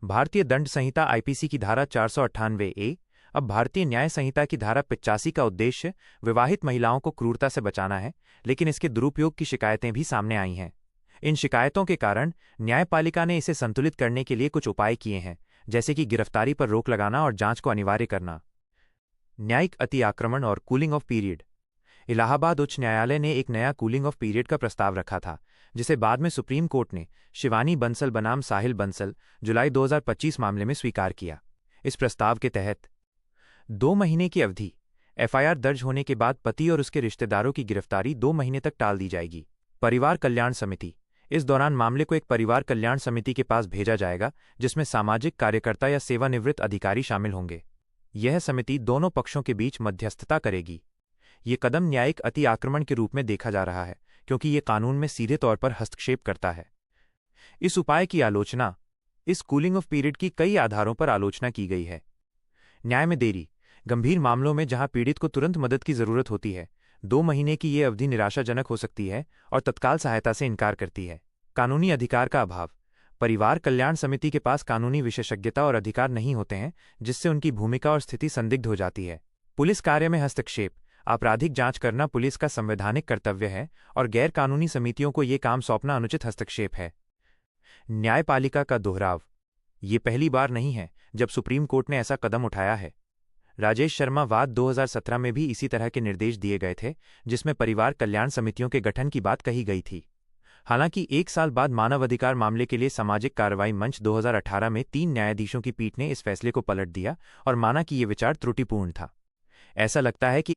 भारतीय दंड संहिता आईपीसी की धारा 498 ए, अब भारतीय न्याय संहिता की धारा 85 का उद्देश्य विवाहित महिलाओं को क्रूरता से बचाना है, लेकिन इसके दुरुपयोग की शिकायतें भी सामने आई हैं। इन शिकायतों के कारण न्यायपालिका ने इसे संतुलित करने के लिए कुछ उपाय किए हैं, जैसे कि गिरफ्तारी पर रोक लगाना और जांच को अनिवार्य करना। न्यायिक अति आक्रमण और कूलिंग ऑफ पीरियड। इलाहाबाद उच्च न्यायालय ने एक नया कूलिंग ऑफ पीरियड का प्रस्ताव रखा था, जिसे बाद में सुप्रीम कोर्ट ने शिवानी बंसल बनाम साहिल बंसल जुलाई 2025 मामले में स्वीकार किया। इस प्रस्ताव के तहत 2 महीने की अवधि एफआईआर दर्ज होने के बाद पति और उसके रिश्तेदारों की गिरफ्तारी 2 महीने तक टाल दी जाएगी। परिवार कल्याण समिति। इस दौरान मामले को एक परिवार कल्याण समिति के पास भेजा जाएगा, जिसमें सामाजिक कार्यकर्ता या सेवानिवृत्त अधिकारी शामिल होंगे। यह समिति दोनों पक्षों के बीच मध्यस्थता करेगी। ये कदम न्यायिक अति आक्रमण के रूप में देखा जा रहा है, क्योंकि ये कानून में सीधे तौर पर हस्तक्षेप करता है। इस उपाय की आलोचना। इस कूलिंग ऑफ पीरियड की कई आधारों पर आलोचना की गई है। न्याय में देरी। गंभीर मामलों में जहां पीड़ित को तुरंत मदद की जरूरत होती है, 2 महीने की ये अवधि निराशाजनक हो सकती है और तत्काल सहायता से इनकार करती है। कानूनी अधिकार का अभाव। परिवार कल्याण समिति के पास कानूनी विशेषज्ञता और अधिकार नहीं होते हैं, जिससे उनकी भूमिका और स्थिति संदिग्ध हो जाती है। पुलिस कार्य में हस्तक्षेप। आपराधिक जांच करना पुलिस का संवैधानिक कर्तव्य है और गैर कानूनी समितियों को ये काम सौंपना अनुचित हस्तक्षेप है। न्यायपालिका का दोहराव। ये पहली बार नहीं है जब सुप्रीम कोर्ट ने ऐसा कदम उठाया है। राजेश शर्मा वाद 2017 में भी इसी तरह के निर्देश दिए गए थे, जिसमें परिवार कल्याण समितियों के गठन की बात कही गई थी। हालांकि 1 साल बाद मानवाधिकार मामले के लिए सामाजिक कार्रवाई मंच 2018 में 3 न्यायाधीशों की पीठ ने इस फैसले को पलट दिया और माना कि ये विचार त्रुटिपूर्ण था। ऐसा लगता है कि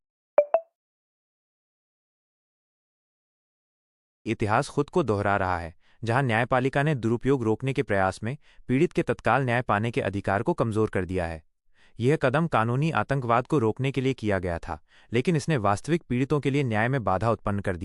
इतिहास खुद को दोहरा रहा है, जहां न्यायपालिका ने दुरुपयोग रोकने के प्रयास में पीड़ित के तत्काल न्याय पाने के अधिकार को कमजोर कर दिया है। यह कदम कानूनी आतंकवाद को रोकने के लिए किया गया था, लेकिन इसने वास्तविक पीड़ितों के लिए न्याय में बाधा उत्पन्न कर दी।